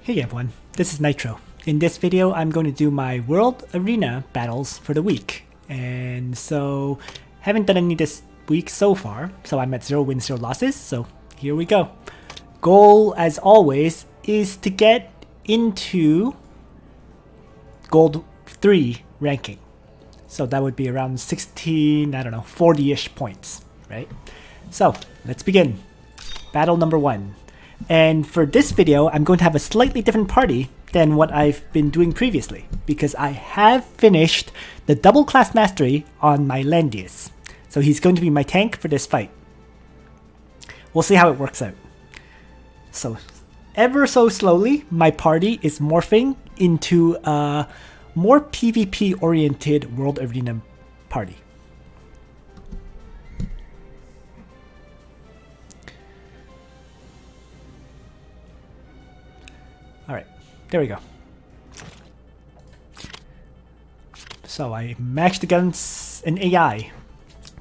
Hey everyone, this is Nitro. In this video, I'm going to do my World Arena battles for the week. And so, haven't done any this week so far, so I'm at 0 wins, 0 losses, so here we go. Goal, as always, is to get into Gold 3 ranking. So that would be around 16, I don't know, 40-ish points, right? So, let's begin. Battle number 1. And for this video, I'm going to have a slightly different party than what I've been doing previously, because I have finished the double class mastery on my Landius. So he's going to be my tank for this fight. We'll see how it works out. So, ever so slowly, my party is morphing into a more PvP oriented World Arena party. Alright, there we go. So I matched against an AI,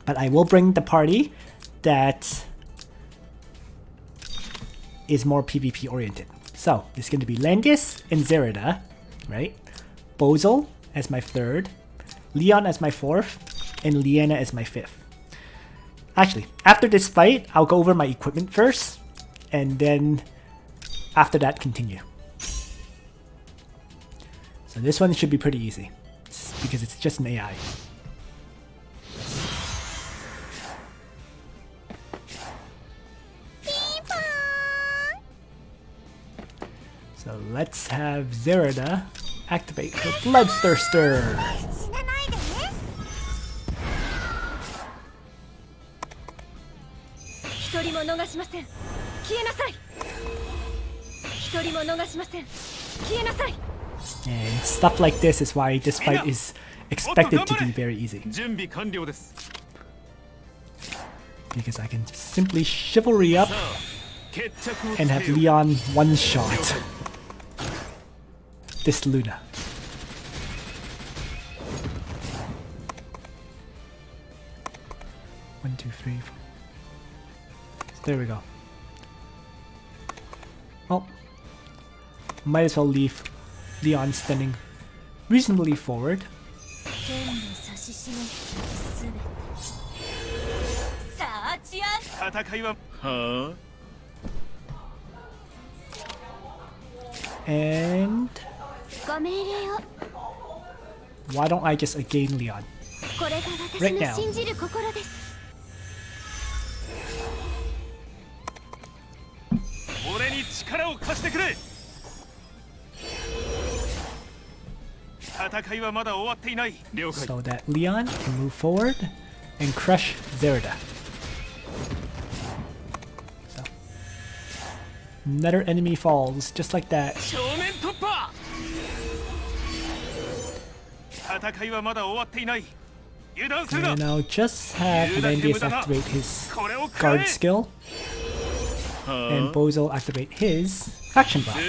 but I will bring the party that is more PvP oriented. So it's going to be Landius and Zerida, right? Bozel as my 3rd, Leon as my 4th, and Liana as my 5th. Actually, after this fight, I'll go over my equipment first, and then after that continue. So this one should be pretty easy, because it's just an AI. So let's have Zerida activate her Bloodthirster. And stuff like this is why this fight is expected to be very easy. Because I can simply chivalry up and have Leon one-shot this Luna. One, two, three, four. So there we go. Well, might as well leave Leon standing reasonably forward. And why don't I just again Leon right now? So that Leon can move forward and crush Zerida. So another enemy falls just like that. And I'll just have Landius activate his guard skill and Bozel activate his action buff.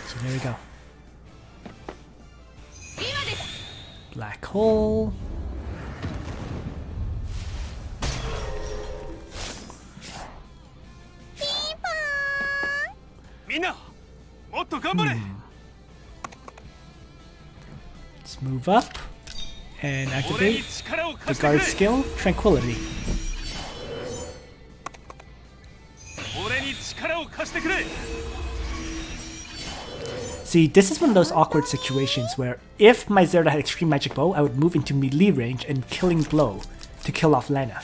So there we go. Black hole. Let's move up and activate the guard skill, Tranquility. See, this is one of those awkward situations where if my Zerida had Extreme Magic Bow, I would move into melee range and Killing Blow to kill off Lana.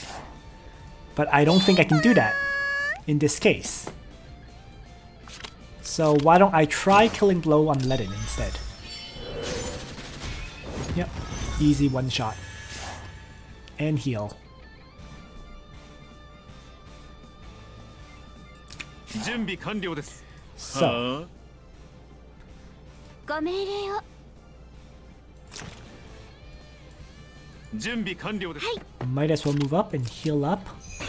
But I don't think I can do that in this case. So why don't I try Killing Blow on Ledin instead? Yep, easy one shot. And heal. So might as well move up and heal up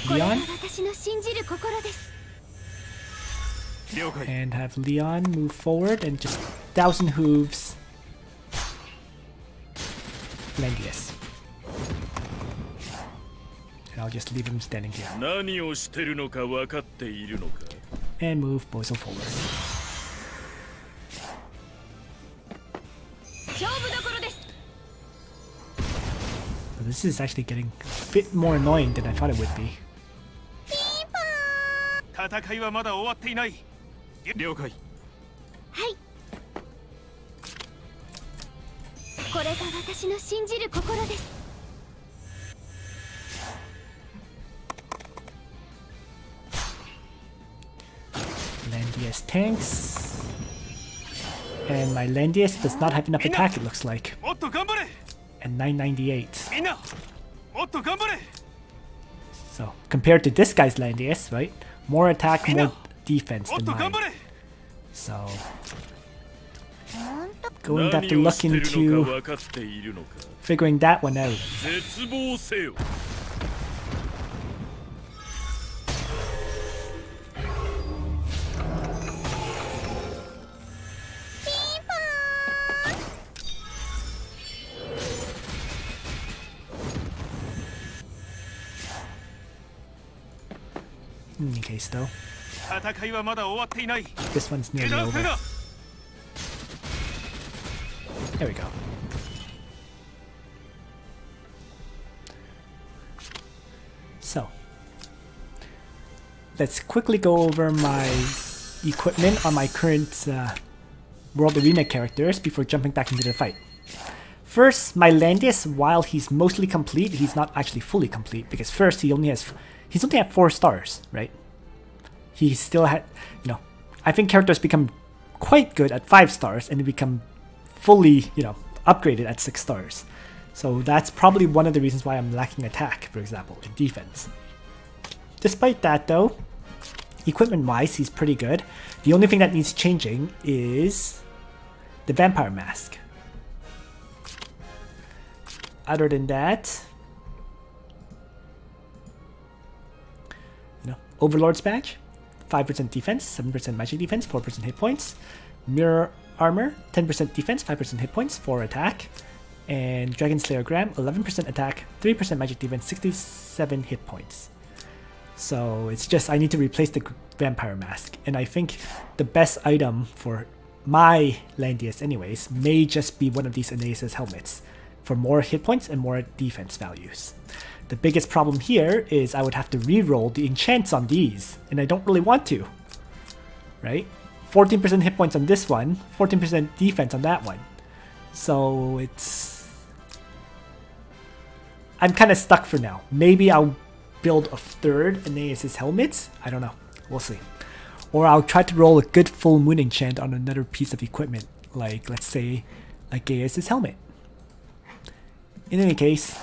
Leon. And have Leon move forward and just 1,000 hooves Landius. And I'll just leave him standing here. and move Bozo forward. So this is actually getting a bit more annoying than I thought it would be. Landius tanks. And my Landius does not have enough attack, it looks like. And 998. So, compared to this guy's Landius, right? More attack, more defense than mine. So, going to have to look into figuring that one out. In any case, though, this one's nearly over. There we go. So, let's quickly go over my equipment on my current World Arena characters before jumping back into the fight. First, my Landius, while he's mostly complete, he's not actually fully complete because first he's only at 4 stars, right? He still had, you know, I think characters become quite good at 5 stars and they become fully, you know, upgraded at 6 stars. So that's probably one of the reasons why I'm lacking attack, for example, in defense. Despite that though, equipment-wise, he's pretty good. The only thing that needs changing is the vampire mask. Other than that, you know, Overlord's badge, 5% defense, 7% magic defense, 4% hit points. Mirror armor, 10% defense, 5% hit points, 4 attack. And Dragon Slayer Gram, 11% attack, 3% magic defense, 67 hit points. So it's just I need to replace the vampire mask. And I think the best item for my Landius anyways may just be one of these Aeneas' helmets for more hit points and more defense values. The biggest problem here is I would have to re-roll the enchants on these, and I don't really want to, right? 14% hit points on this one, 14% defense on that one. So I'm kind of stuck for now. Maybe I'll build a third Aeneas' helmet. I don't know. We'll see. Or I'll try to roll a good full moon enchant on another piece of equipment, like let's say like Gaius' helmet. In any case,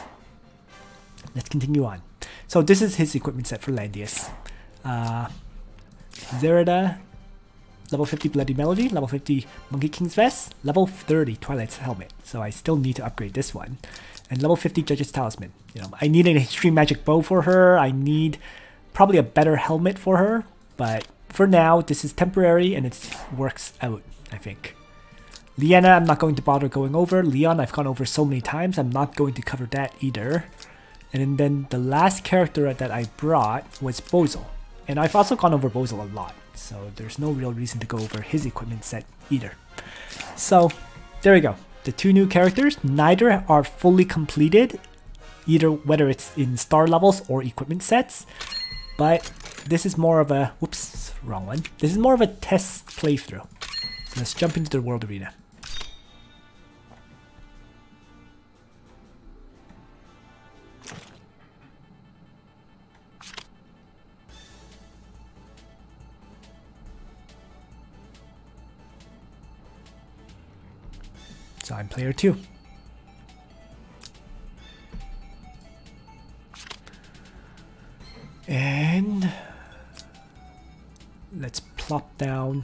let's continue on. So this is his equipment set for Landius. Zerida, level 50 Bloody Melody, level 50 Monkey King's Vest, level 30 Twilight's Helmet. So I still need to upgrade this one. And level 50 Judge's Talisman. You know, I need an Extreme Magic Bow for her. I need probably a better helmet for her. But for now, this is temporary and it works out, I think. Liana, I'm not going to bother going over. Leon, I've gone over so many times. I'm not going to cover that either. And then the last character that I brought was Bozo. And I've also gone over Bozo a lot. So there's no real reason to go over his equipment set either. So there we go. The 2 new characters, neither are fully completed, either whether it's in star levels or equipment sets. But this is more of a, whoops, wrong one. This is more of a test playthrough. So let's jump into the World Arena. So I'm player 2. And let's plop down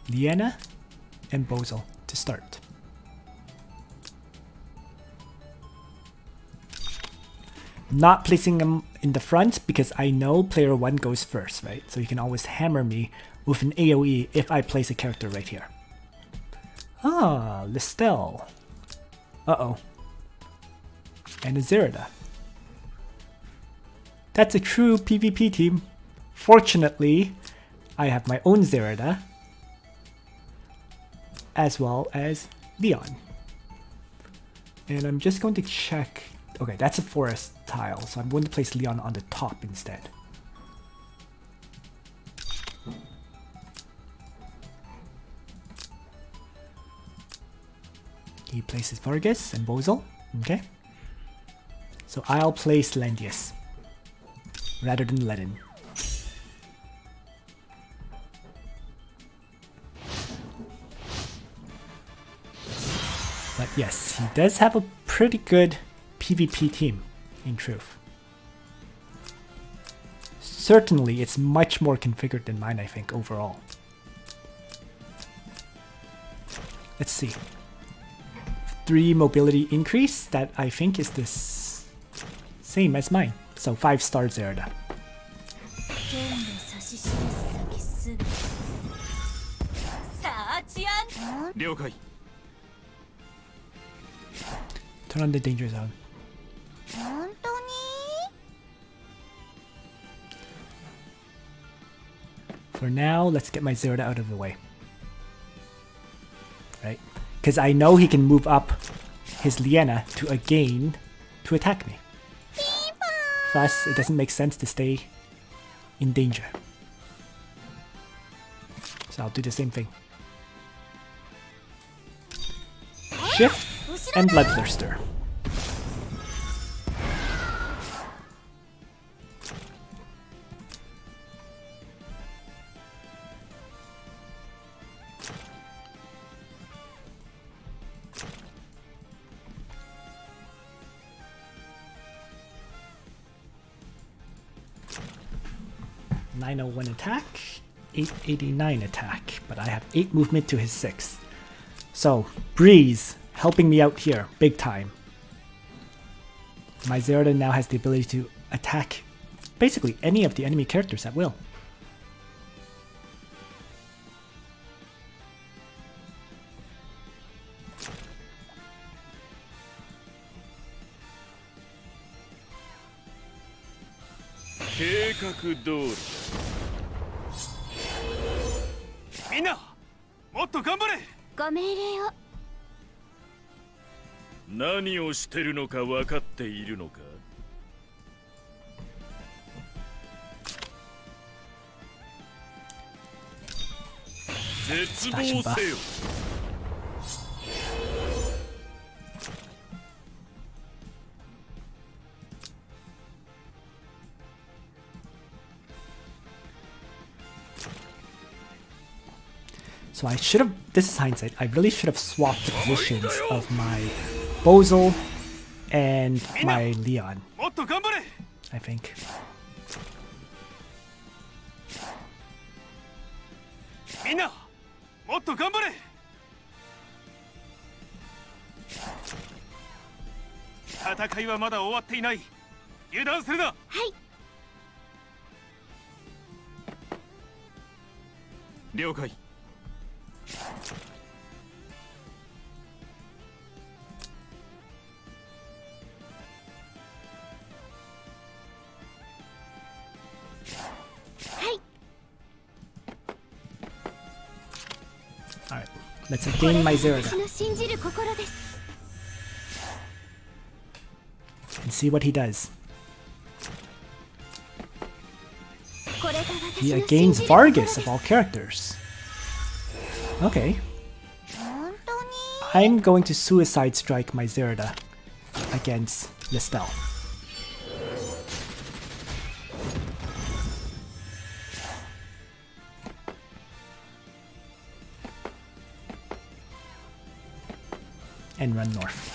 Liana and Bozo to start. Not placing them in the front because I know player 1 goes first, right? So you can always hammer me with an AoE if I place a character right here. Ah, Listel. Uh-oh. And a Zerida. That's a true PvP team. Fortunately, I have my own Zerida, as well as Leon. And I'm just going to check... Okay, that's a forest tile, so I'm going to place Leon on the top instead. He places Vargas and Bozel. Okay. So I'll place Landius rather than Ledin. But yes, he does have a pretty good PvP team, in truth. Certainly, it's much more configured than mine, I think, overall. Let's see. 3 mobility increase, that I think is the same as mine. So 5-star Zerida. Turn on the danger zone. For now, let's get my Zerida out of the way. Right? Because I know he can move up his Liana to again to attack me. Thus, it doesn't make sense to stay in danger. So I'll do the same thing. Shift and Bloodthirster. .901 attack, 889 attack, but I have 8 movement to his 6. So, Breeze helping me out here, big time. My Zerida now has the ability to attack basically any of the enemy characters at will. Fashion buff. So I should have, this is hindsight, I really should have swapped the positions of my Bozel and my Leon, I think. Alright, let's gain my Zerida and see what he does. He gains Vargas of all characters. Okay. I'm going to Suicide Strike my Zerida against Listel. And run north.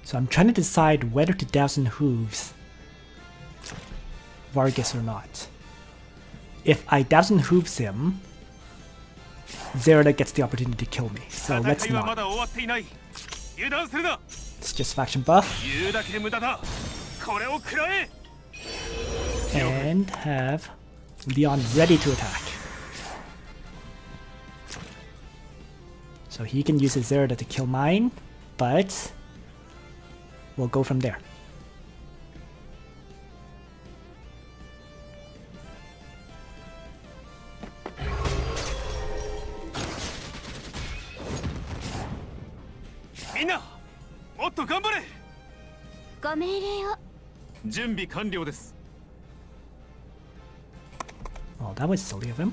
So I'm trying to decide whether to 1,000 hooves Vargas or not. If I 1,000 hooves him, Zerida gets the opportunity to kill me, so let's not. It's just faction buff. And have Leon ready to attack. So he can use his Zerida to kill mine, but we'll go from there. Oh, that was silly of him.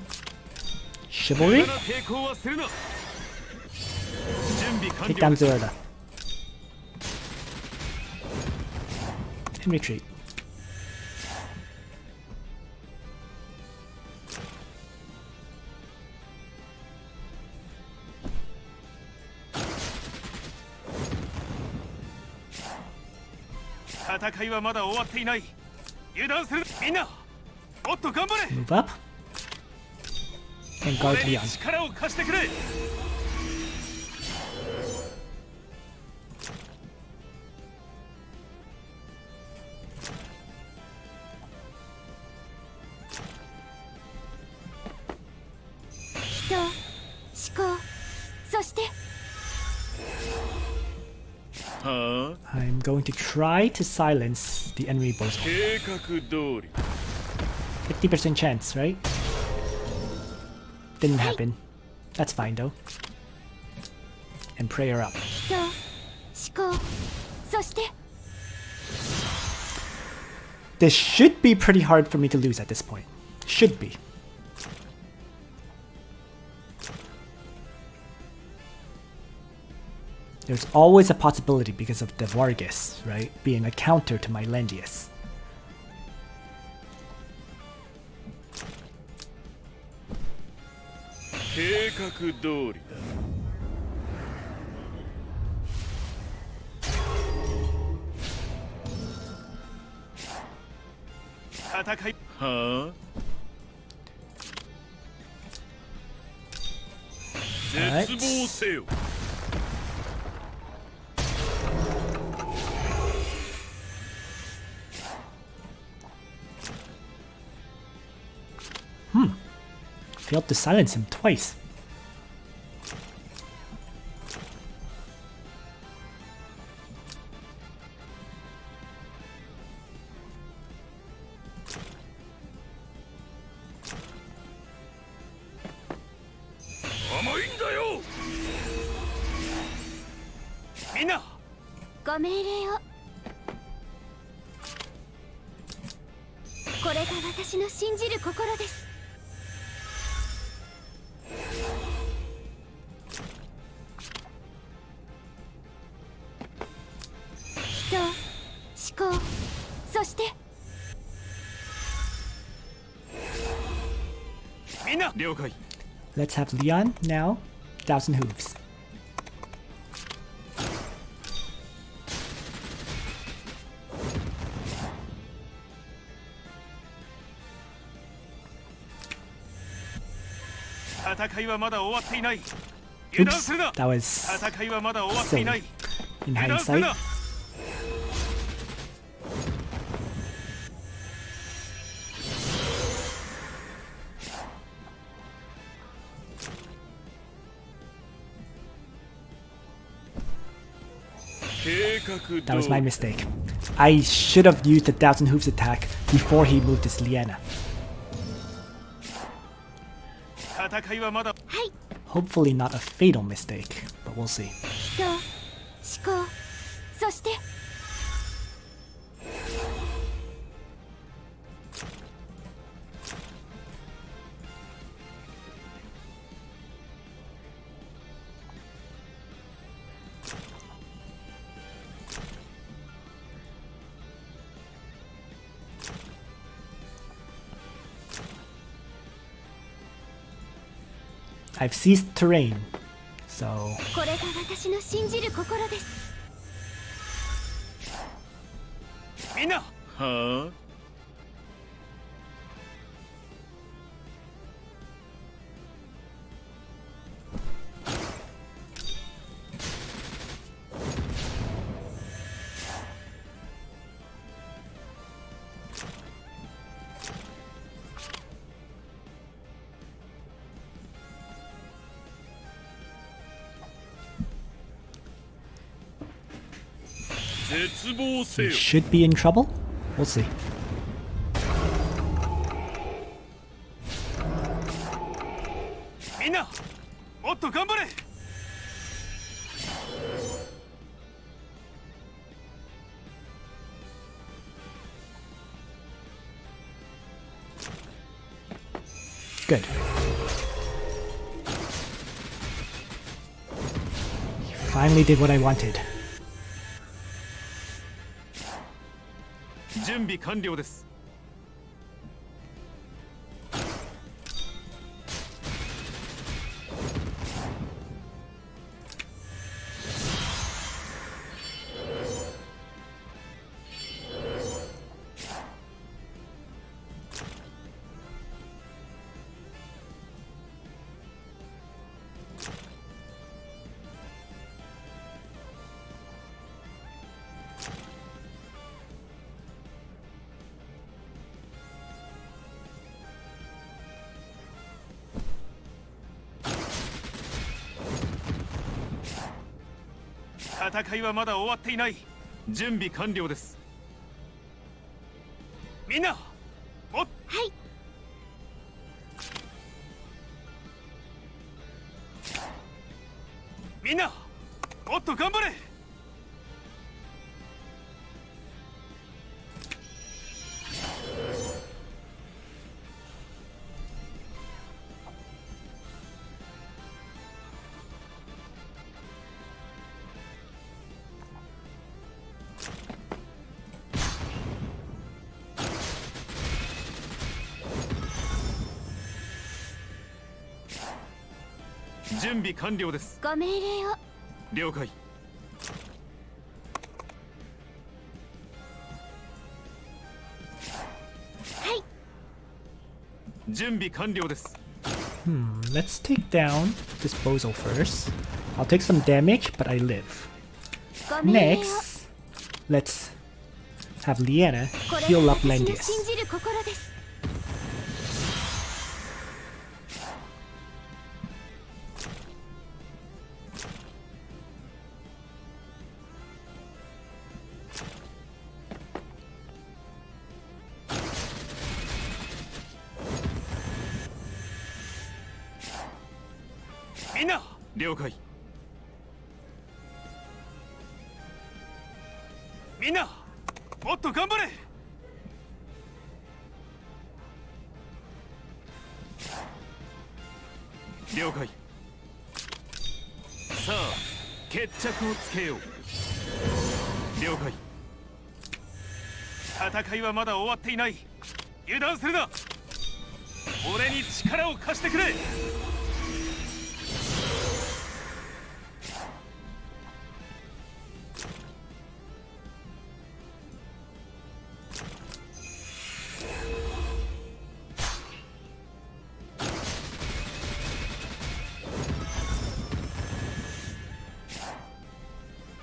Chivalry? Take down Zerida. And retreat. Move up. And guard Leon. I'm going to try to silence the enemy bozo. 50% chance, right? Didn't happen. That's fine though. And prayer up. This should be pretty hard for me to lose at this point. Should be. There's always a possibility because of the Vargas, right? Being a counter to my Landius. Right. Failed to silence him twice. Let's have Leon now. 1,000 hooves. Oops, that was silly in hindsight. That was my mistake. I should have used the 1,000 hooves attack before he moved his Liana. Hopefully not a fatal mistake, but we'll see. I've seized terrain, so Huh? He should be in trouble. We'll see. Good. He finally did what I wanted. 準備完了です。戦いはまだ終わっていない。準備完了です。みんな、はい。みんな、もっと頑張れ。準備完了です。ご命令を。了解。はい。準備完了です。Let's take down disposal first. I'll take some damage, but I live. Next, let's have Liana heal up Landius.了解。戦いはまだ終わっていない。油断するな。俺に力を貸してくれ。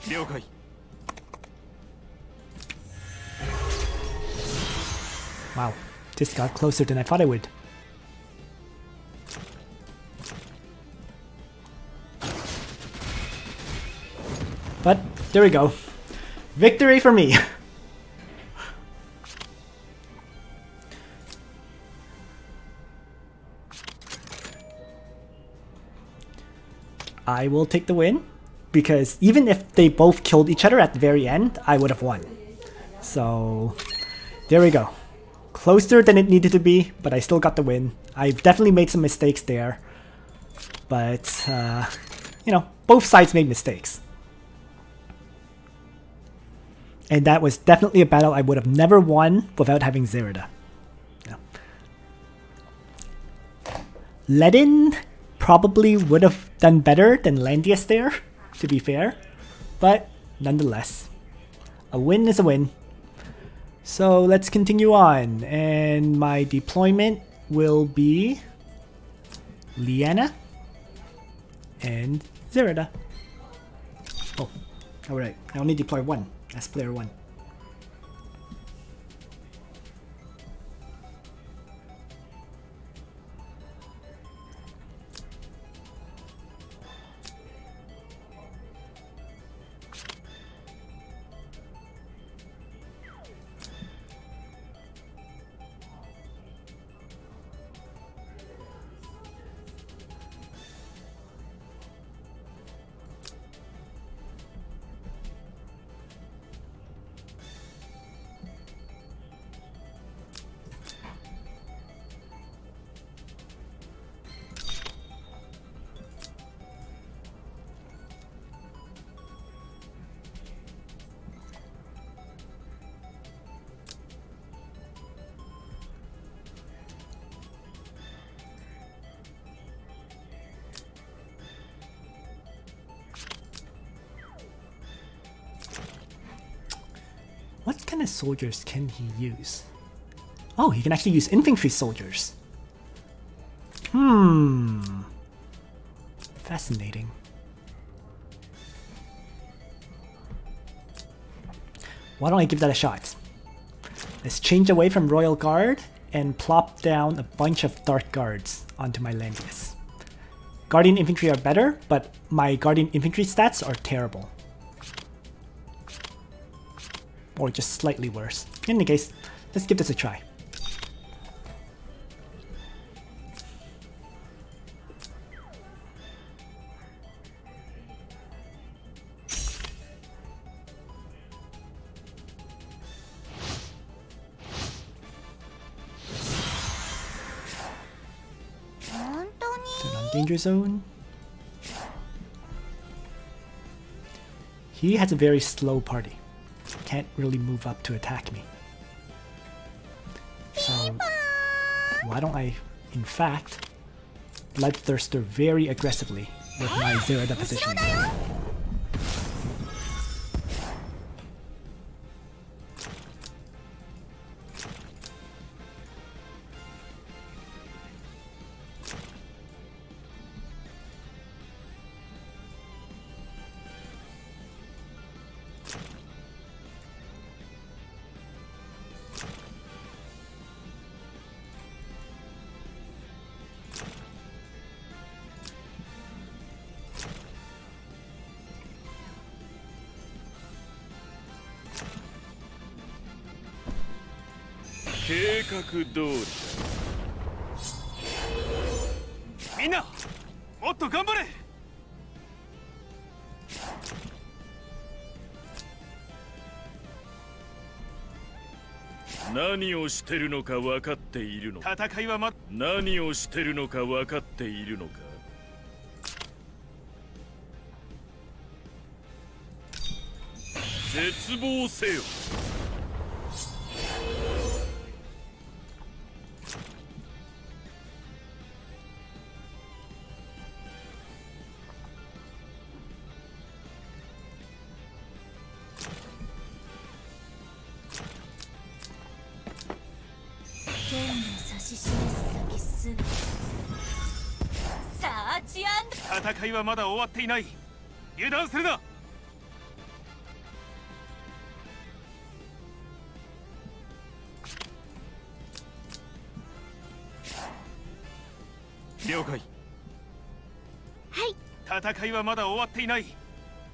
了解。Wow, this got closer than I thought it would. But there we go. Victory for me. I will take the win, because even if they both killed each other at the very end, I would have won. So there we go. Closer than it needed to be, but I still got the win. I definitely made some mistakes there, but you know, both sides made mistakes. And that was definitely a battle I would have never won without having Zerida. Yeah. Ledin probably would have done better than Landius there, to be fair, but nonetheless, a win is a win. So let's continue on, and my deployment will be Liana and Zerida. Oh, alright, I only deploy one as player 1. What kind of soldiers can he use? Oh, he can actually use infantry soldiers. Fascinating. Why don't I give that a shot? Let's change away from Royal Guard and plop down a bunch of Dart Guards onto my Landius. Guardian Infantry are better, but my Guardian Infantry stats are terrible. Or just slightly worse. In any case, let's give this a try. Turn on Danger Zone. He has a very slow party. Can't really move up to attack me. So why don't I, in fact, Bloodthirster very aggressively with my Zerida positioning. Minna, motto ganbare! 何をしてるのか分かっているのか。戦いはま何をしてるのか分かっているのか。絶望せよ。戦いはまだ終わっていない。油断するな。了解。はい。戦いはまだ終わっていない。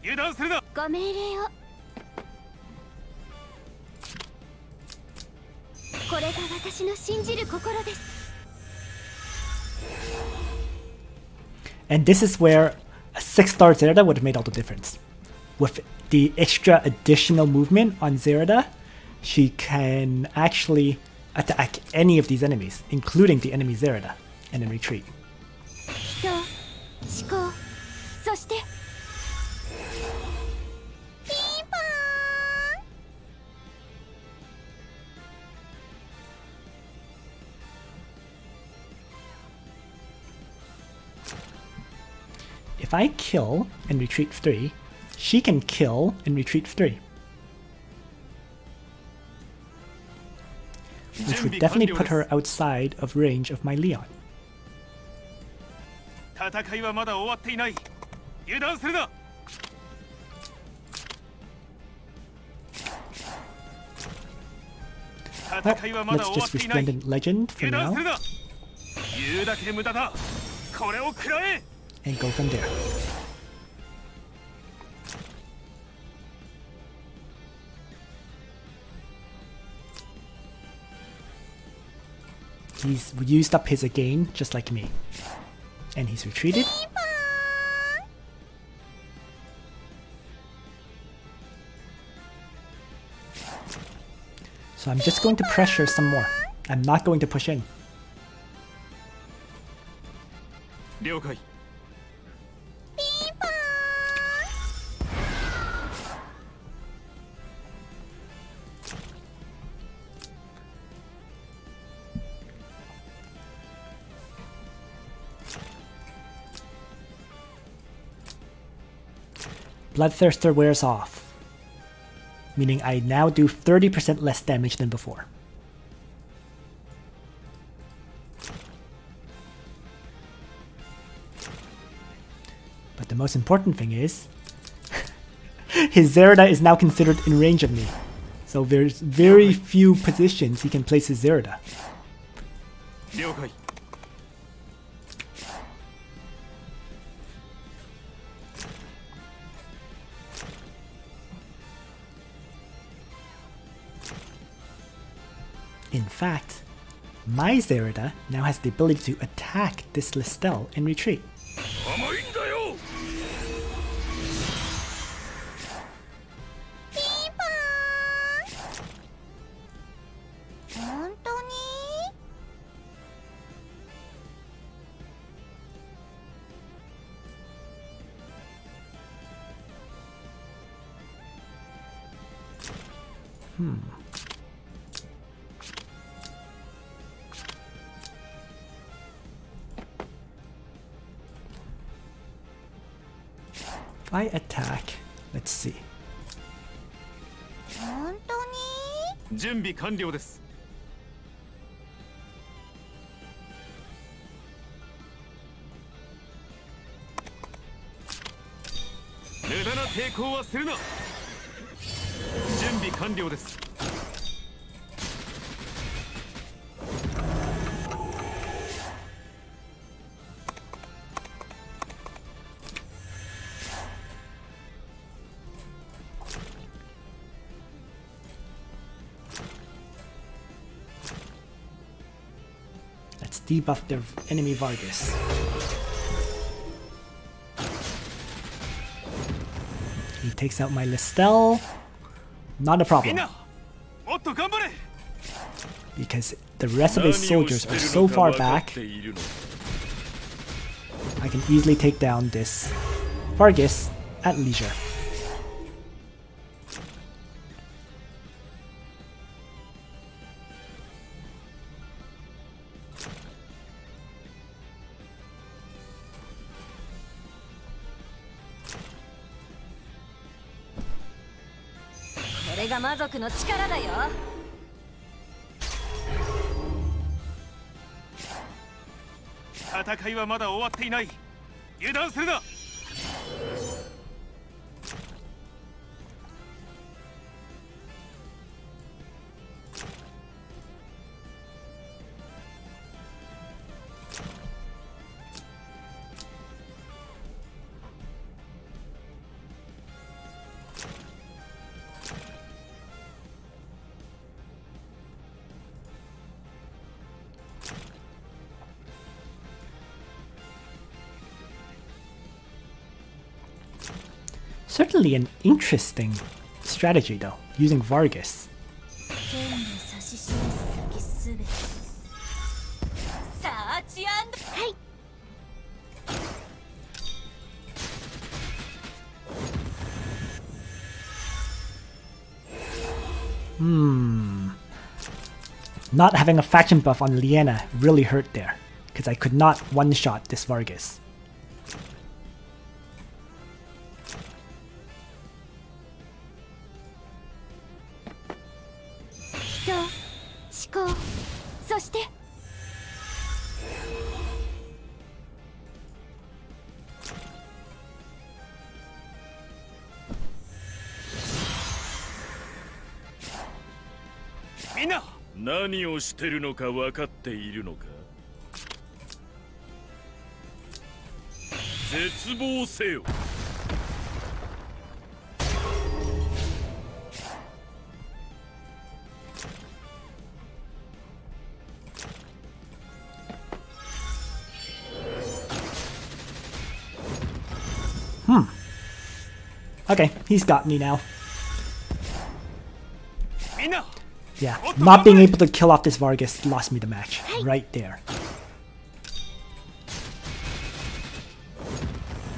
油断するな。ご命令を。これが私の信じる心です。 And this is where a 6-star Zerida would have made all the difference. With the extra additional movement on Zerida, she can actually attack any of these enemies, including the enemy Zerida, and then retreat. If I kill and retreat 3, she can kill and retreat 3. definitely put her outside of range of my Leon. 戦いはまだ終わっていない。油断するな。戦いはまだ Let's 終わっ just ていない。 resplendent legend for 油断 now するな。言うだけ無駄だ。これを食らえ。 and go from there. He's used up his again, just like me. And he's retreated. So I'm just going to pressure some more. I'm not going to push in. 了解。 Bloodthirster wears off, meaning I now do 30% less damage than before. But the most important thing is, his Zerida is now considered in range of me. So there's very few positions he can place his Zerida. 了解。 In fact, my Zerida now has the ability to attack this Listel and retreat. 甘いんだよ。 本当に？ If I attack, let's see. 本当に？ 準備完了です。無駄な抵抗はするな。準備完了です。 Let's debuff their enemy Vargas. He takes out my Listel. Not a problem. もっと頑張れ。 Because the rest of his soldiers are so far back, I can easily take down this Vargas at leisure. This 戦いはまだ終わっていない。油断するな。 Certainly an interesting strategy though, using Vargas. 剣の指し示す先すべて。サーチアンド。はい。 Not having a faction buff on Liana really hurt there, because I could not one-shot this Vargas. 何をしてるのか分かっているのか。絶望せよ。Okay, he's got me now. みんな Yeah, not being able to kill off this Vargas lost me the match. Right there.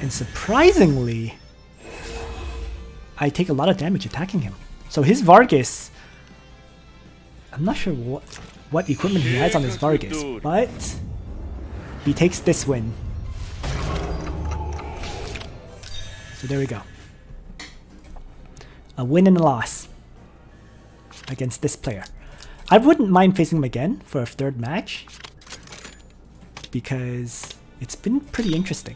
And surprisingly, I take a lot of damage attacking him. So his Vargas, I'm not sure what equipment he has on his Vargas, but he takes this win. So there we go. A win and a loss against this player. I wouldn't mind facing him again for a third match because it's been pretty interesting.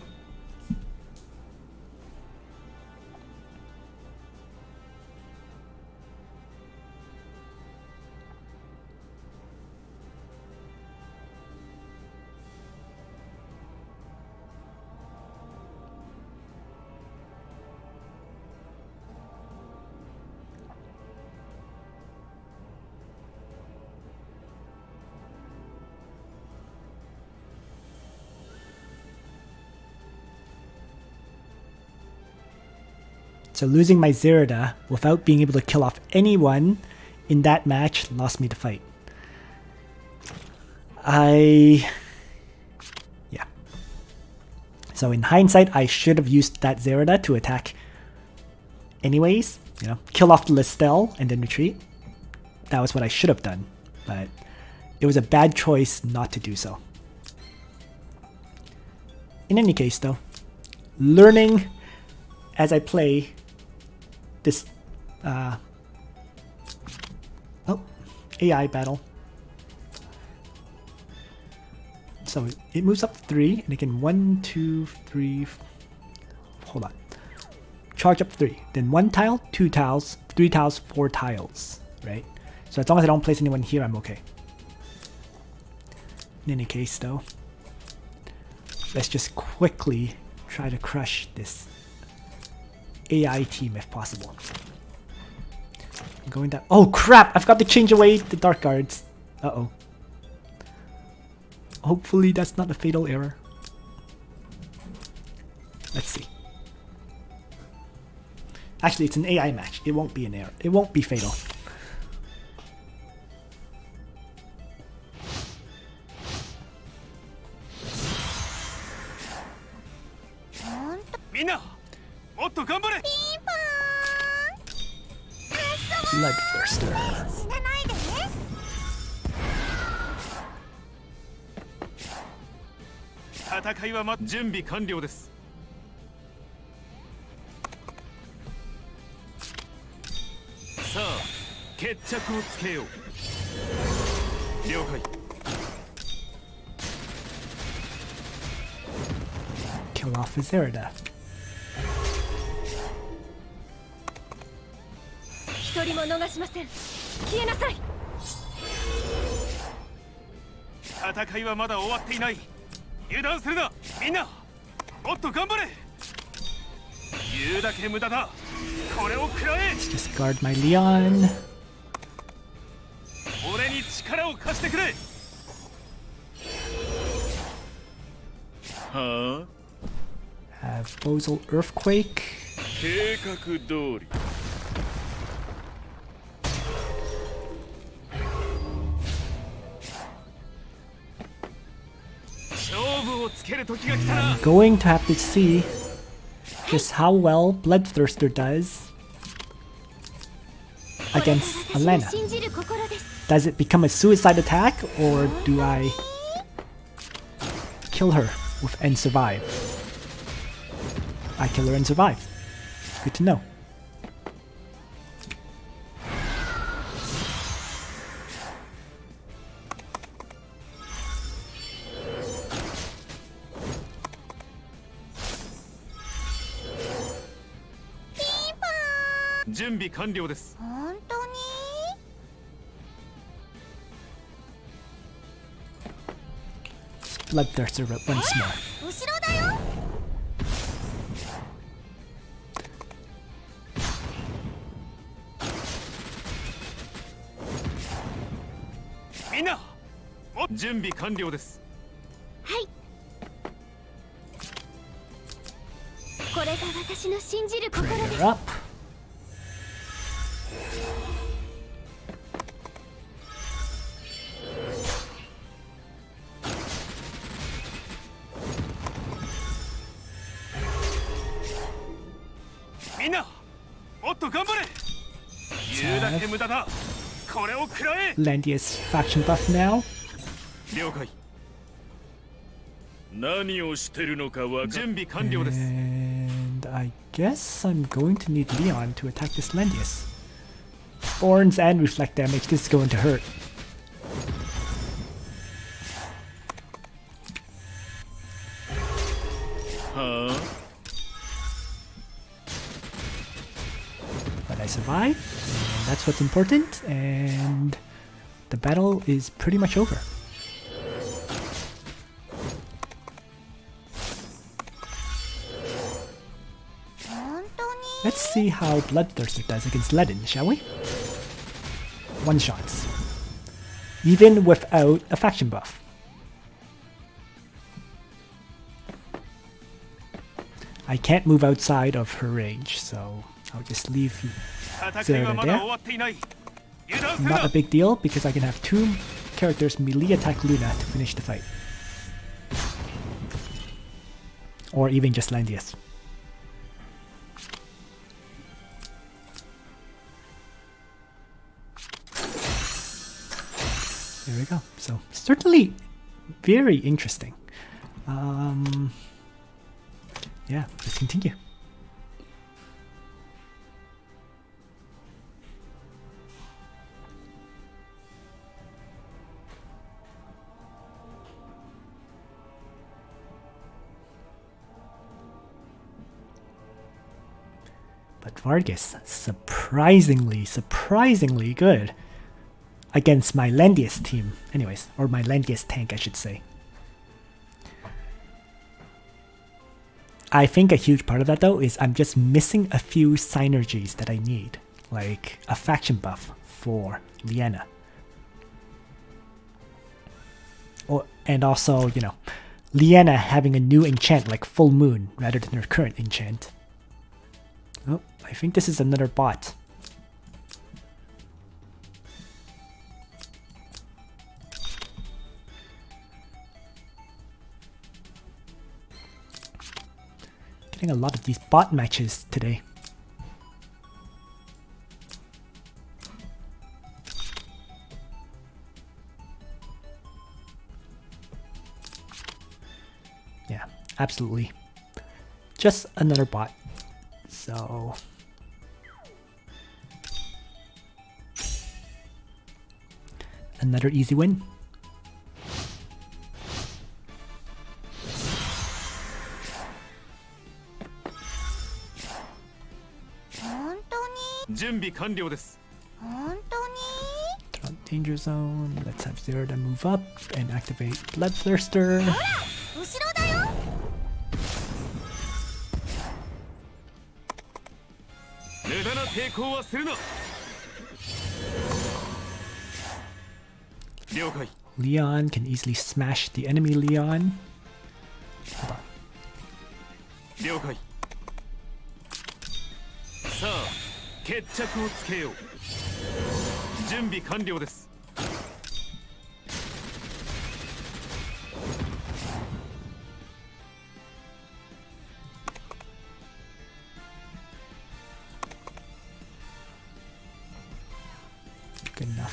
So losing my Zerida without being able to kill off anyone in that match lost me the fight. Yeah. So in hindsight, I should have used that Zerida to attack anyways. You know, kill off the Listel and then retreat. That was what I should have done. But it was a bad choice not to do so. In any case though, learning as I play this AI battle. So it moves up 3 and it can 1, 2, 3, hold on. Charge up 3. Then 1 tile, 2 tiles, 3 tiles, 4 tiles, right? So as long as I don't place anyone here, I'm okay. In any case though, let's just quickly try to crush this AI team if possible. I'm going down. Oh crap! I've got to change away the Dark Guards. Uh-oh. Hopefully that's not a fatal error. Let's see. Actually, it's an AI match. It won't be an error. It won't be fatal. Bloodthirster. 戦いは準備完了です。さあ、決着をつけよう。了解。Kill off his Zerida. 一人も逃しません。消えなさい。戦いはまだ終わっていない。油断するな、みんな。もっと頑張れ。言うだけ無駄だ。これを食らえ。 Just guard my Leon. 俺に力を貸してくれ。はあ Have Bozal Earthquake. 計画通り。I'm going to have to see just how well Bloodthirster does against Alena. Does it become a suicide attack, or do I kill her and survive? I kill her and survive. Good to know. Bloodthirster once more. 後ろだよ。みんな、準備完了です。はい。これが私の信じる心です。 Prayer up. みんな、もっと頑張れ。言うだけ無駄だ。これを食らえ。 Landius faction buff now. 了解。何をしてるのかわか準備完了です。 And I guess I'm going to need Leon to attack this Landius. Thorns and reflect damage. This is going to hurt. Huh? But I survive. And that's what's important. And the battle is pretty much over. Let's see how Bloodthirster does against Ledin, shall we? One shots. Even without a faction buff. I can't move outside of her range, so I'll just leave Zerida there. Not a big deal, because I can have two characters melee attack Luna to finish the fight. Or even just Landius. There we go. So certainly very interesting. Yeah, let's continue. But Vargas, surprisingly good against my Landius team. Anyways, or my Landius tank, I should say. I think a huge part of that, though, is I'm just missing a few synergies that I need. Like a faction buff for Liana. And also, you know, Liana having a new enchant like Full Moon rather than her current enchant. Oh, I think this is another bot. Getting a lot of these bot matches today. Yeah, absolutely. Just another bot. So another easy win. Danger zone. Let's have Zerida move up and activate Bloodthirster. Leon can easily smash the enemy Leon. Hold on. さあ、決着をつけよう。準備完了です。Good enough.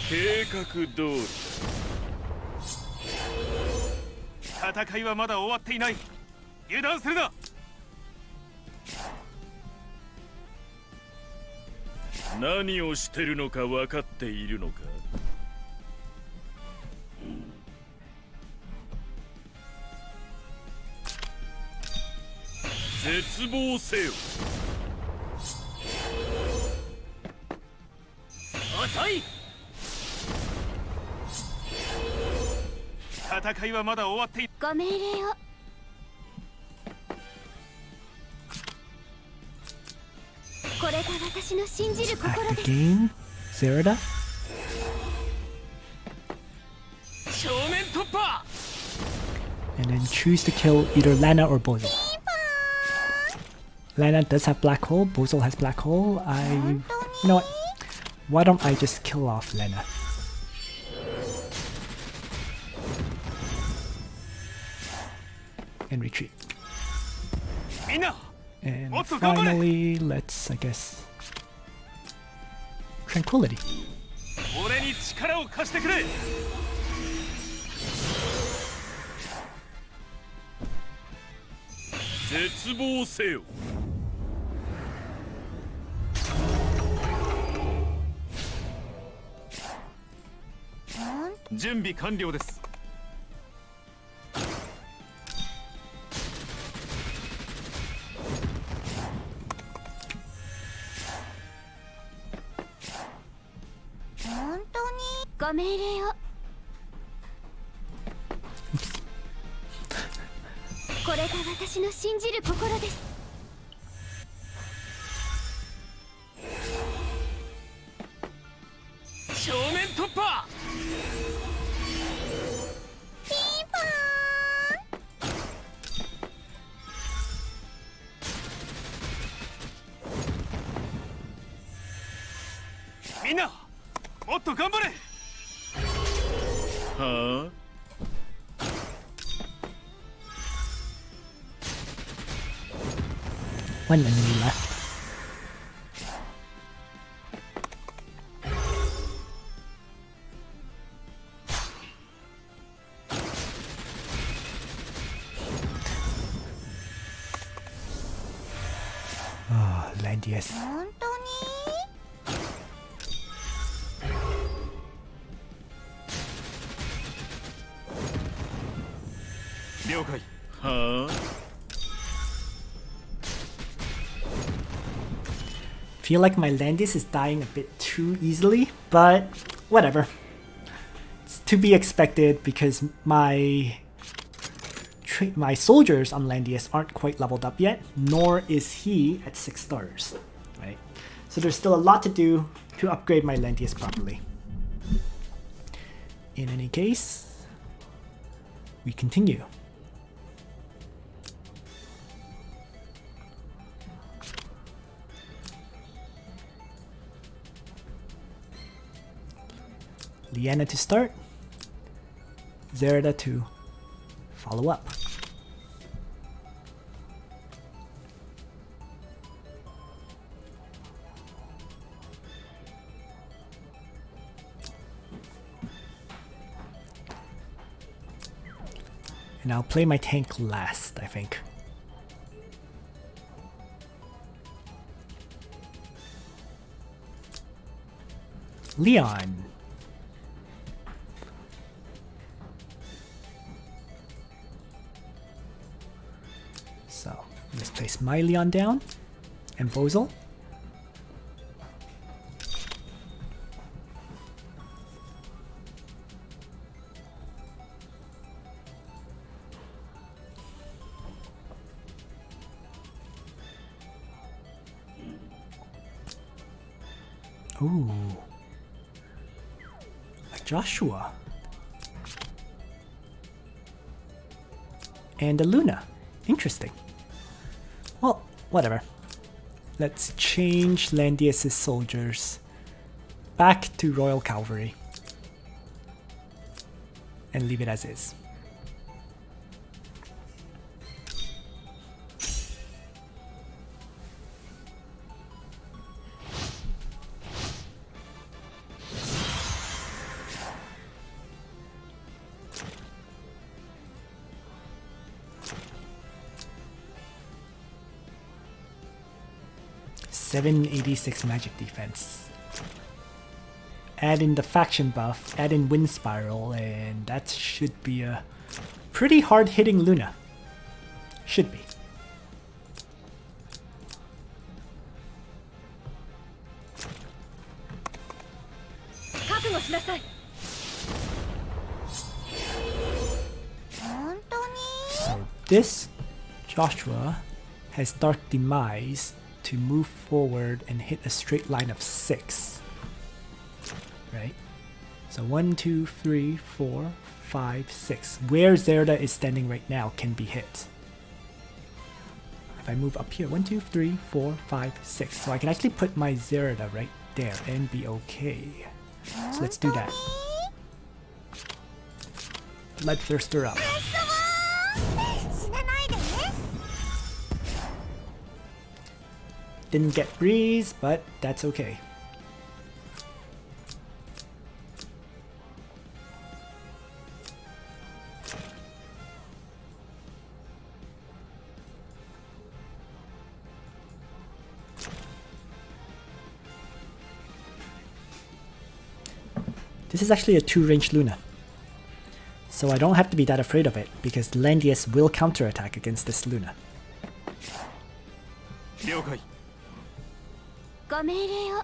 計画通り。戦いはまだ終わっていない。油断するな。何をしてるのか分かっているのか。絶望せよ。遅い。戦いはまだ終わっていご命令を。これが私の信じる心 Act です。 again. Zerida. 正面突破 And then choose to kill either Lana or Bozel. Lana does have black hole, Bozel has black hole. You know what? Why don't I just kill off Lana? And retreat. みんな And What's the company? finally, let's, I guess, Tranquility. 俺に力を貸してくれ絶望せよ。準備完了です 本当にご命令を。これが私の信じる心です。正面突破ピンポーン。みんなもっと頑張れはあ。One enemy left. Oh, Landius. 本当に了解はあ。 Feel like my Landius is dying a bit too easily, but whatever. It's to be expected because my soldiers on Landius aren't quite leveled up yet, nor is he at 6 stars, right? So there's still a lot to do to upgrade my Landius properly. In any case, we continue. Liana to start, Zerida to follow up. And I'll play my tank last, I think. Leon. So let's place my Leon down and Bozel. Ooh, a Joshua and a Luna. Interesting. Well, whatever. Let's change Landius' soldiers back to Royal Cavalry and leave it as is. .786 magic defense. Add in the faction buff, add in wind spiral, and that should be a pretty hard hitting Luna. Should be. this Joshua has Dark Demise to move forward and hit a straight line of 6. Right? So 1, 2, 3, 4, 5, 6. Where Zerida is standing right now can be hit. If I move up here, 1, 2, 3, 4, 5, 6. So I can actually put my Zerida right there and be okay. So let's do that. Bloodthirster up. Didn't get breeze, but that's okay. This is actually a 2-range Luna. So I don't have to be that afraid of it, because Landius will counterattack against this Luna. 了解。ご命令を。は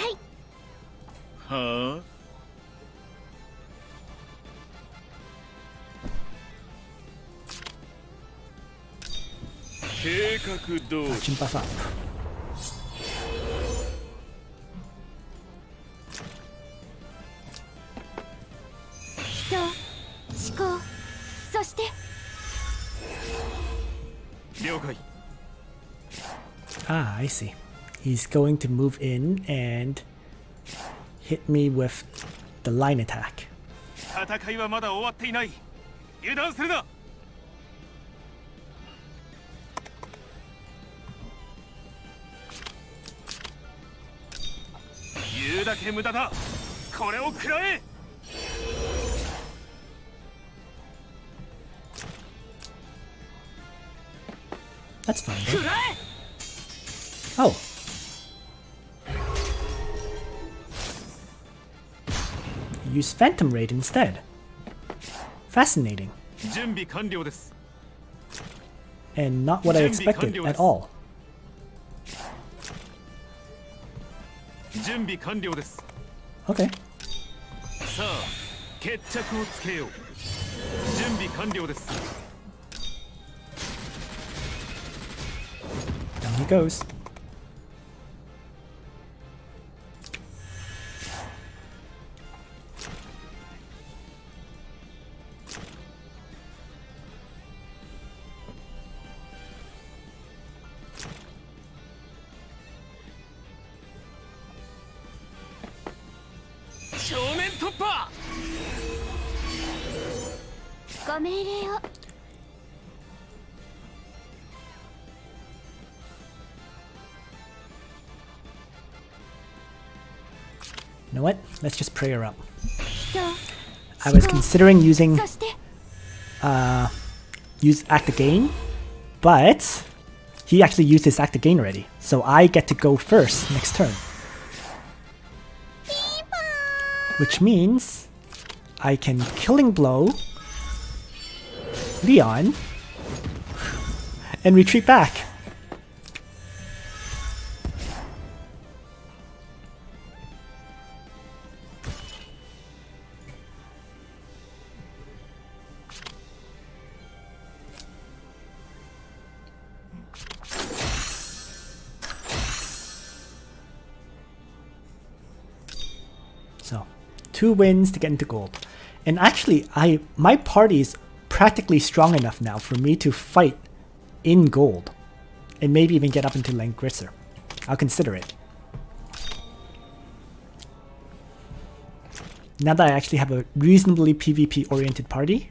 い。はあ。計画通り。Action buff up. 思考、そして。了解。Ah, I see. He's going to move in and hit me with the line attack. 戦いはまだ終わっていない。油断するな。言うだけ無駄だ。これを食らえ。 That's fine though. Oh. Use Phantom Raid instead. Fascinating. 準備完了です。 And not what I expected at all. 準備完了です。 Okay. さあ、決着をつけよう。準備完了です。 Down he goes. You know what? Let's just pray her up. I was considering using use Act Again, but he actually used his Act Again already, so I get to go first next turn. Which means I can Killing Blow Leon and retreat back. So, 2 wins to get into gold. And actually, my party is practically strong enough now for me to fight in gold. And maybe even get up into Langrisser. I'll consider it. Now that I actually have a reasonably PvP oriented party.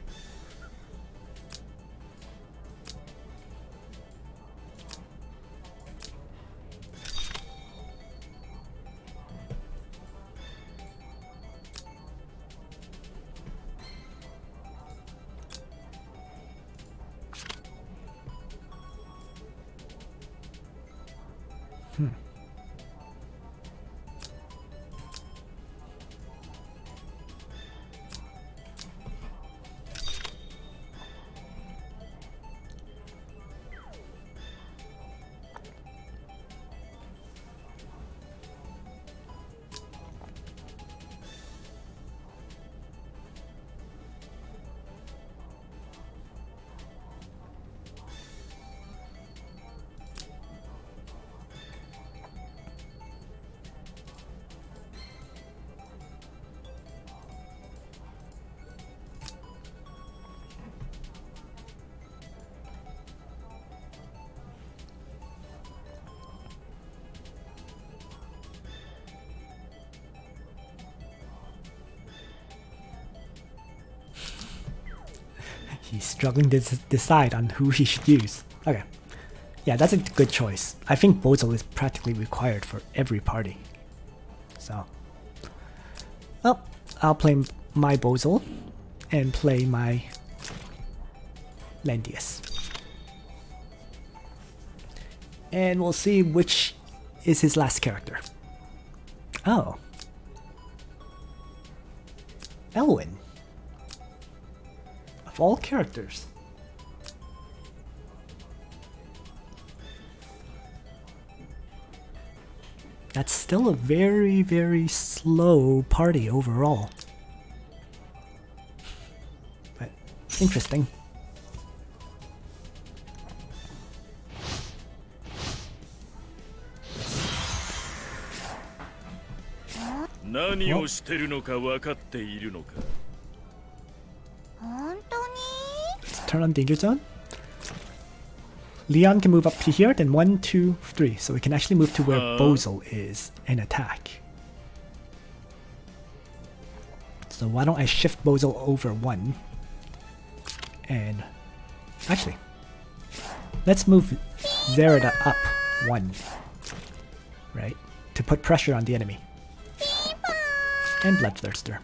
He's struggling to decide on who he should use. Okay. Yeah, that's a good choice. I think Bozal is practically required for every party. So, well, I'll play my Bozal and play my Landius. And we'll see which is his last character. Oh. Elwin. Of all characters. That's still a very, very slow party overall. But interesting. Well, let's turn on Danger Zone. Leon can move up to here, then 1, 2, 3. So we can actually move to where Bozal is and attack. So why don't I shift Bozal over 1? And actually, let's move Zerida up 1. Right? To put pressure on the enemy. And Bloodthirster.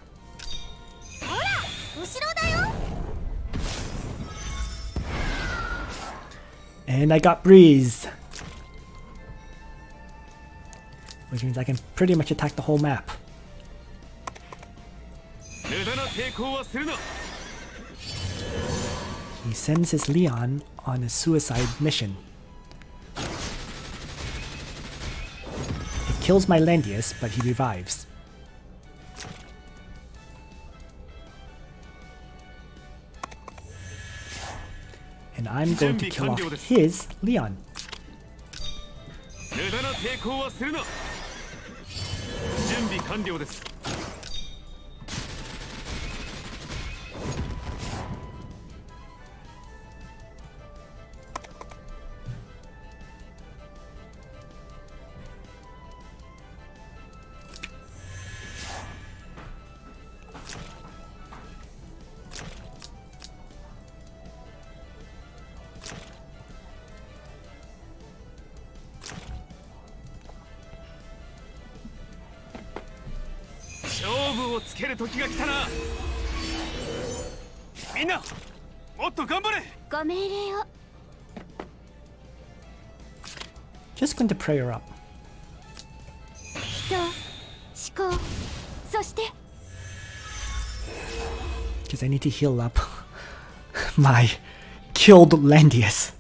And I got Breeze. Which means I can pretty much attack the whole map. He sends his Leon on a suicide mission. It kills my Landius, but he revives. And I'm going to kill off his Leon. Just going to pray her up. Because I need to heal up my killed Landius.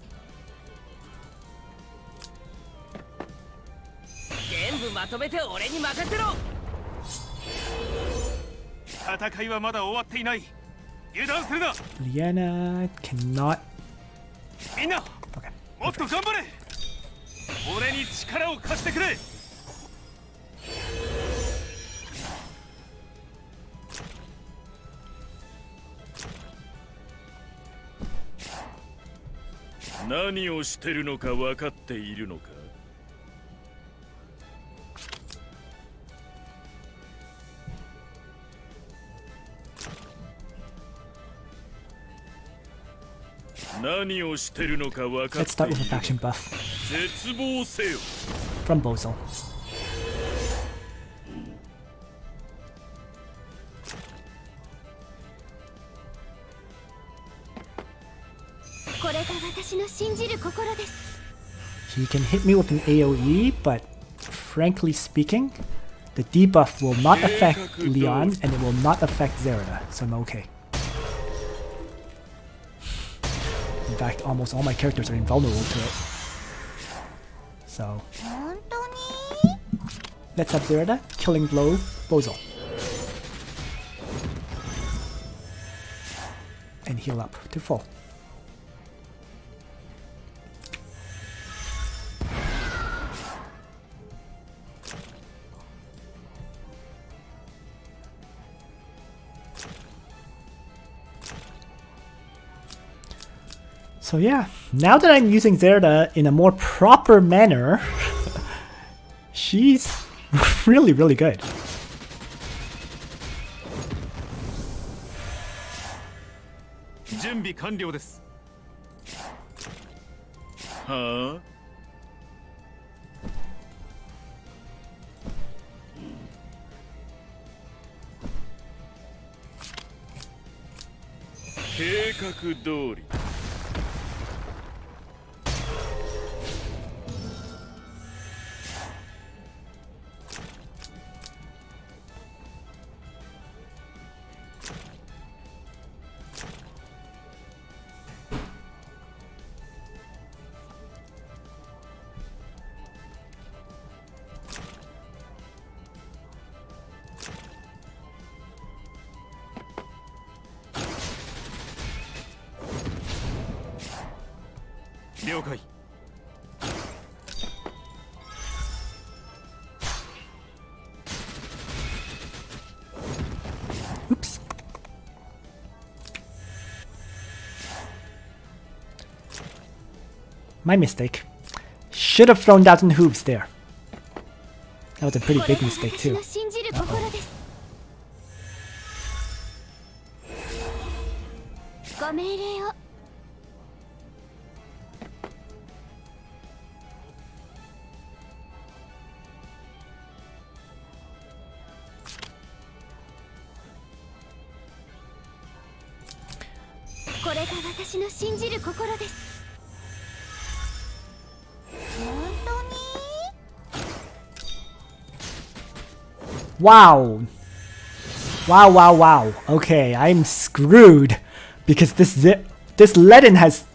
Liana cannot. Okay. Let's start with a faction buff from Bozal. He can hit me with an AoE, but frankly speaking, the debuff will not affect Leon and it will not affect Zerida, so I'm okay. In fact, almost all my characters are invulnerable to it. So, let's have Zerida, Killing Blow, Bozal. And heal up to full. So yeah, now that I'm using Zerida in a more proper manner, she's really, really good. 備完了です。はあ、計画通り。了解。Oops. My mistake. Should have thrown down hooves there. That was a pretty big mistake too. Uh-oh. ご命令を。これが私の信じる心です。本当に？ Wow. Wow, wow, wow. Okay, I'm screwed because this Ledin has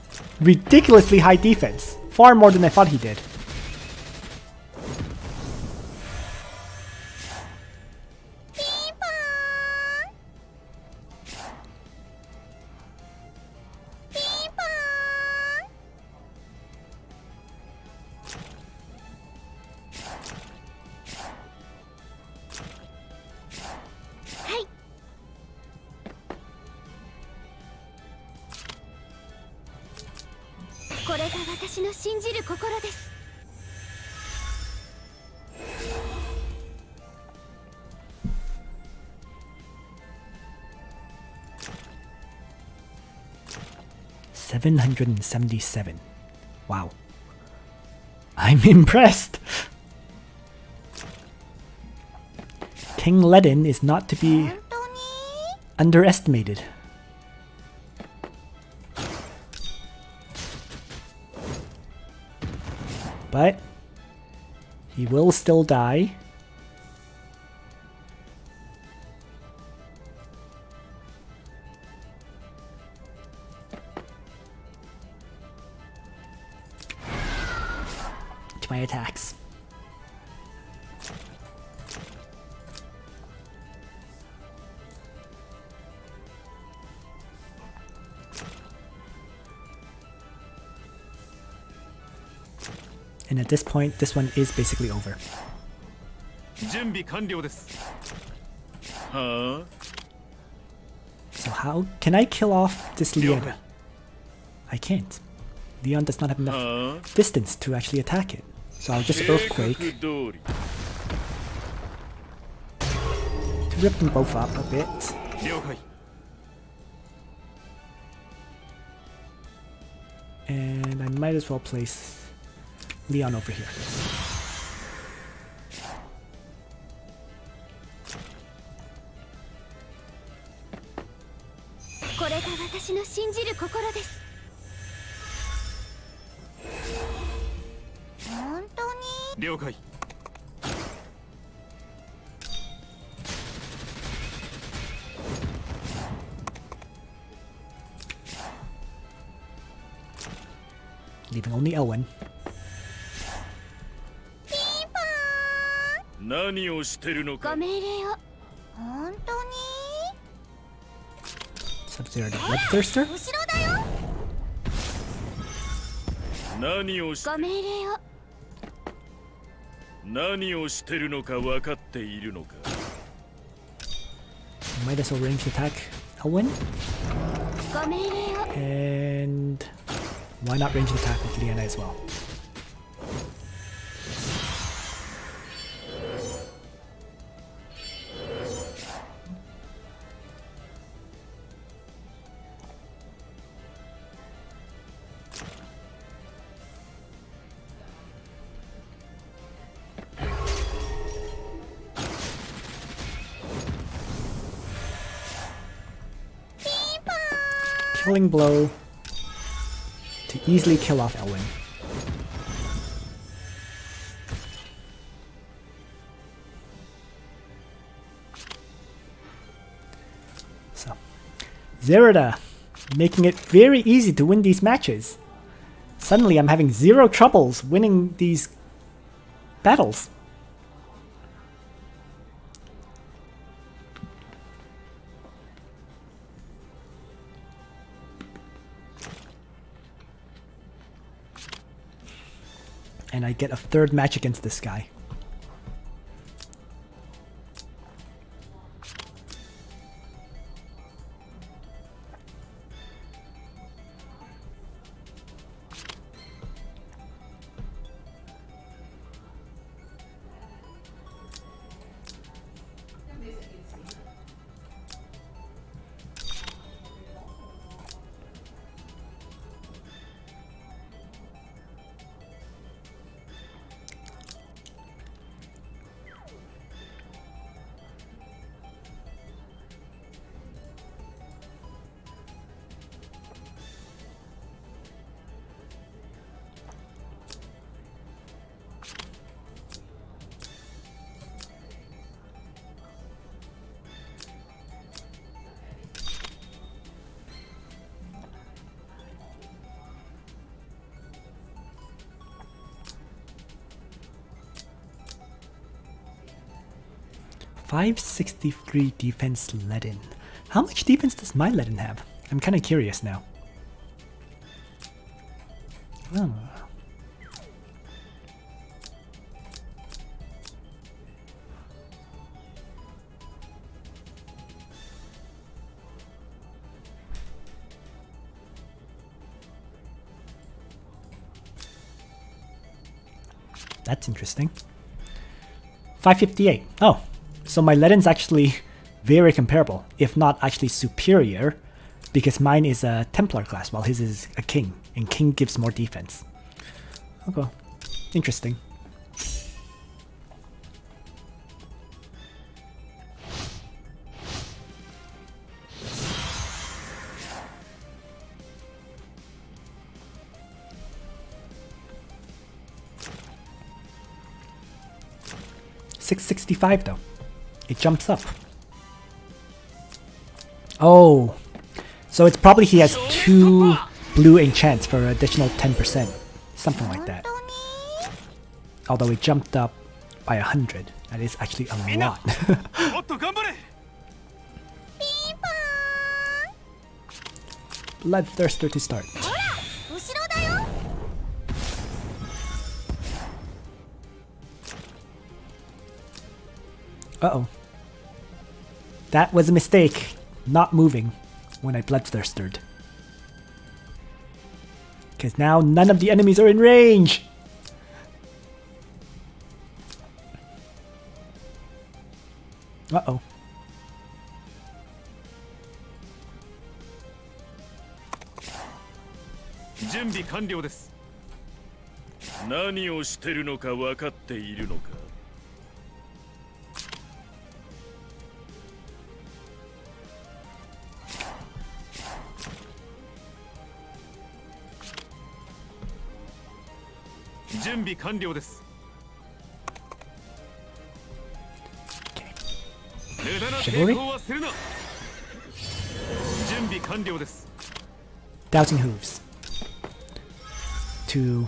ridiculously high defense. Far more than I thought he did. $777. Wow. I'm impressed. King Ledin is not to be underestimated. But he will still die. To my attacks. And at this point, this one is basically over. 準備完了です。はあ、 So how can I kill off this Leona? I can't. Leon does not have enough はあ、 distance to actually attack it. So I'll just 計画 Earthquake 通り。 to rip them both up a bit. 了解。 And I might as well place Leon over here. Really? 了解。 Leaving only Elwin. 何をしてるのか。ご命令を。本当に？ Sub-Zero the Bloodthirster. 後ろだよ。何をしご命令を。何をしてるのか分かっているのか。 Might as well range attack Elwin. ご命令を。 And why not range attack with Leona as well? killing blow to easily kill off Elwin. So, Zerida, making it very easy to win these matches. Suddenly I'm having zero troubles winning these battles. And I get a third match against this guy. .563 defense Ledin. How much defense does my Ledin have? I'm kind of curious now. Oh. That's interesting. 558. Oh. So my Ledin's actually very comparable, if not actually superior, because mine is a Templar class while his is a King, and King gives more defense. Okay, interesting. .665 though. It jumps up. Oh, so it's probably he has 2 blue enchants for an additional 10%, something like that. Although it jumped up by 100, that is actually a lot. Bloodthirster to start. Uh-oh. That was a mistake, not moving when I bloodthirsted. Because now none of the enemies are in range! Uh-oh. Chivalry? Dousing Hooves. To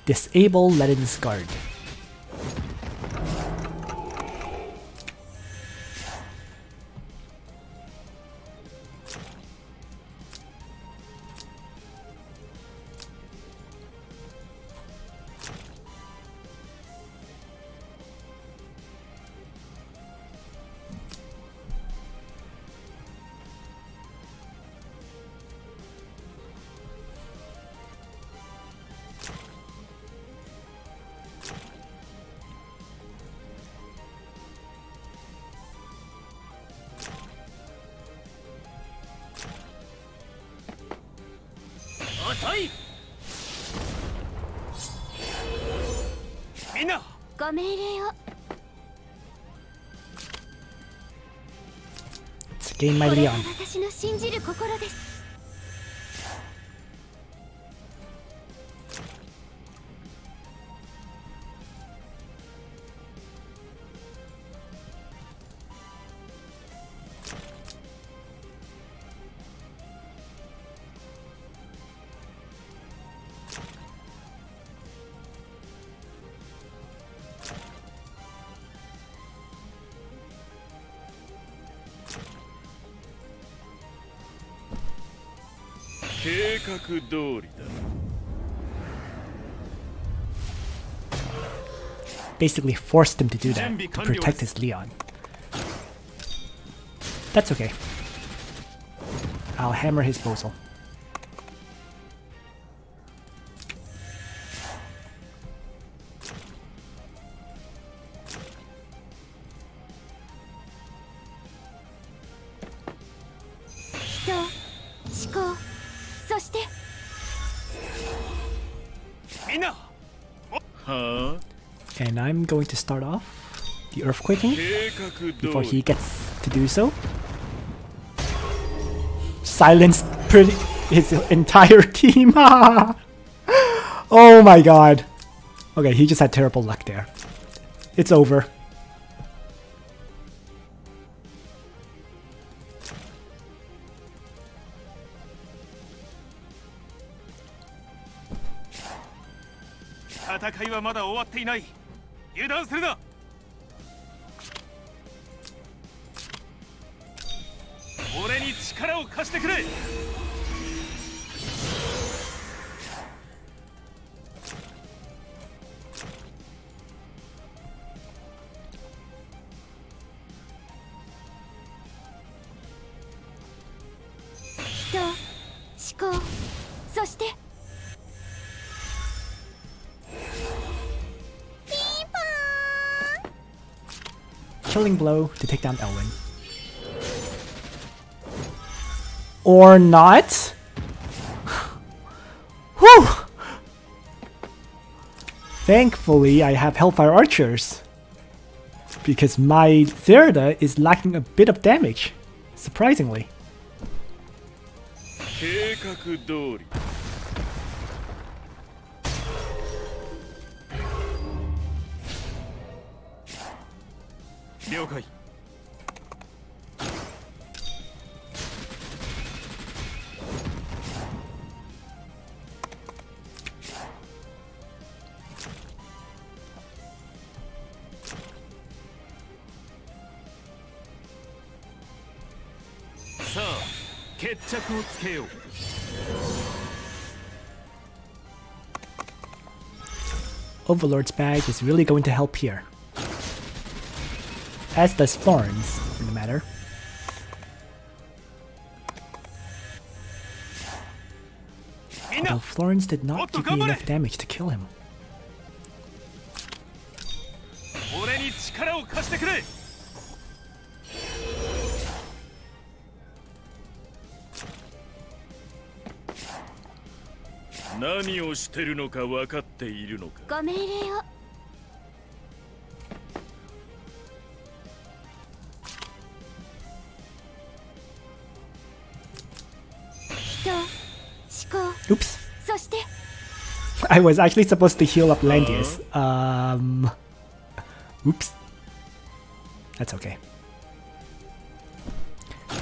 disable Ledin's guard. To gain my Leon. 計画通りだ。 Basically forced him to do that to protect his Leon. That's okay. I'll hammer his bozo. And I'm going to start off the earthquaking before he gets to do so. Silence his entire team. Oh my god. Okay, he just had terrible luck there. It's over. Killing blow to take down Elwin. Or not? Whew! Thankfully, I have Hellfire Archers. Because my Zerida is lacking a bit of damage. Surprisingly. 計画通り。 了解。さあ、決着をつけよう。 Overlord's bag is really going to help here. As does Florence, for the matter. Although Florence did not give me enough damage to kill him. Oops. I was actually supposed to heal up Landius. Oops. That's okay.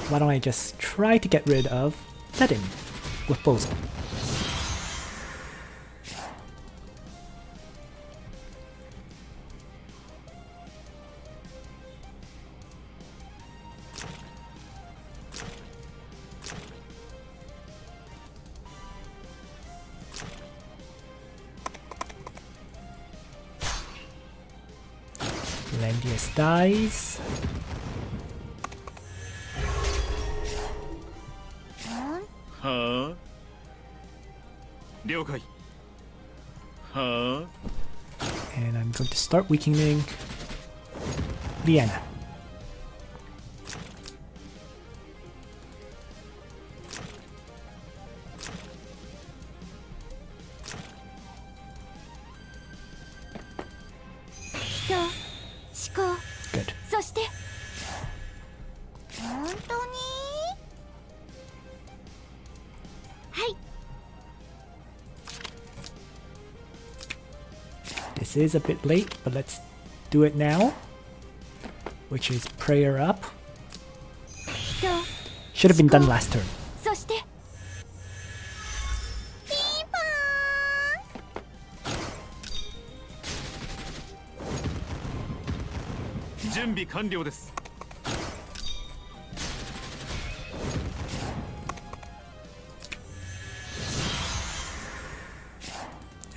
Why don't I just try to get rid of Tedin with Bozo? Landius dies. Huh? 了解. Huh? And I'm going to start weakening Liana. Good. This is a bit late, but let's do it now. Which is prayer up. Should have been done last turn.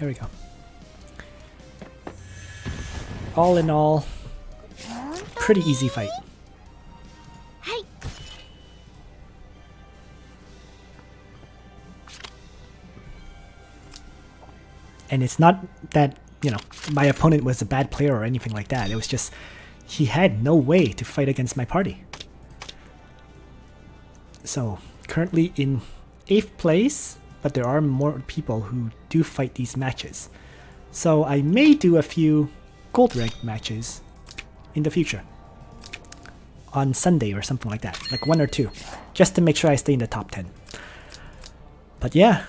There we go. All in all, pretty easy fight. And it's not that, you know, my opponent was a bad player or anything like that. It was just he had no way to fight against my party. So currently in 8th place, but there are more people who do fight these matches. So I may do a few gold rank matches in the future. On Sunday or something like that. Like 1 or 2. Just to make sure I stay in the top 10. But yeah.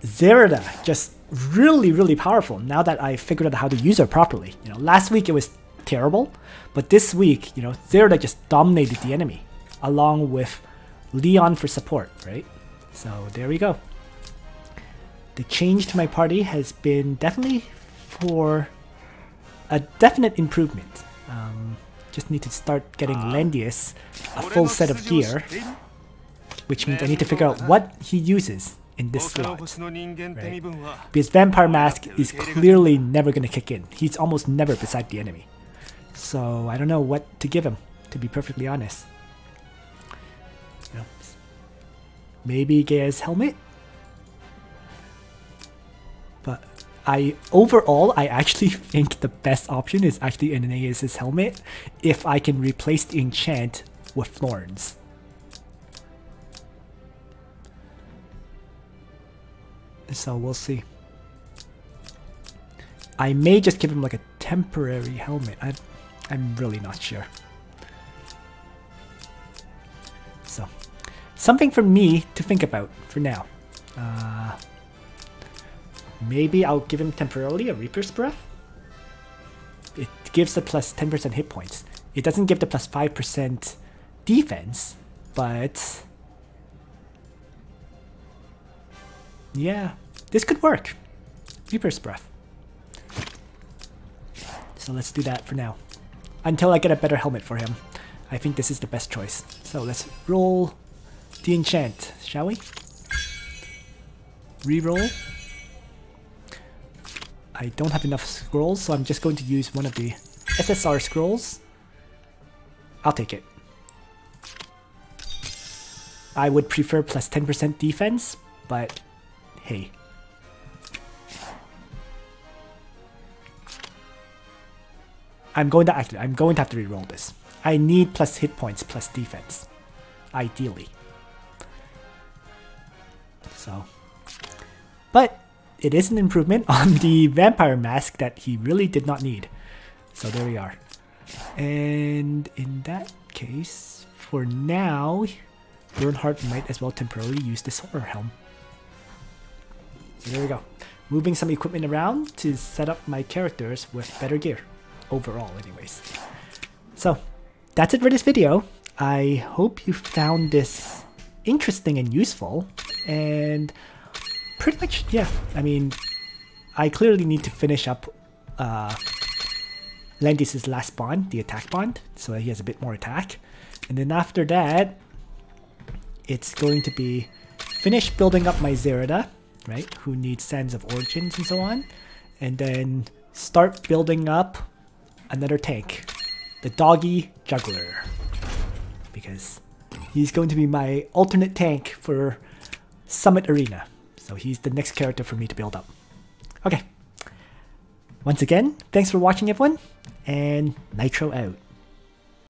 Zerida, just really powerful now that I figured out how to use her properly. You know, last week it was terrible, but this week, you know, Zerida just dominated the enemy along with Leon for support, right? So there we go. The change to my party has been definitely for a definite improvement. Just need to start getting Landius a full set of gear, which means I need to figure out what he uses in this slot, right? Because Vampire Mask is clearly never going to kick in. He's almost never beside the enemy. So I don't know what to give him, to be perfectly honest. You know, maybe Gaia's Helmet? But overall, I actually think the best option is actually Aeneas's Helmet if I can replace the enchant with Thorns. So we'll see. I may just give him like a temporary helmet. I'm really not sure. So something for me to think about for now. Maybe I'll give him temporarily a Reaper's Breath. It gives the plus 10% hit points. It doesn't give the plus 5% defense, but yeah, this could work. Reaper's Breath. So let's do that for now. Until I get a better helmet for him. I think this is the best choice. So let's roll the enchant, shall we? Reroll. I don't have enough scrolls, so I'm just going to use one of the SSR scrolls. I'll take it. I would prefer plus 10% defense, but hey. I'm going to have to reroll this. I need plus hit points plus defense, ideally. So, but it is an improvement on the Vampire Mask that he really did not need. So there we are. And in that case, for now, Bernhardt might as well temporarily use the Solar Helm. So there we go. Moving some equipment around to set up my characters with better gear. Overall, anyways. So, that's it for this video. I hope you found this interesting and useful. And pretty much, yeah. I mean, I clearly need to finish up Landius' last bond, the attack bond, so that he has a bit more attack. And then after that, it's going to be finish building up my Zerida, right? Who needs Sands of Origins and so on. And then start building up another tank, the Doggy Juggler, because he's going to be my alternate tank for Summit Arena. So he's the next character for me to build up. Okay. Once again, thanks for watching everyone, and Nitro out.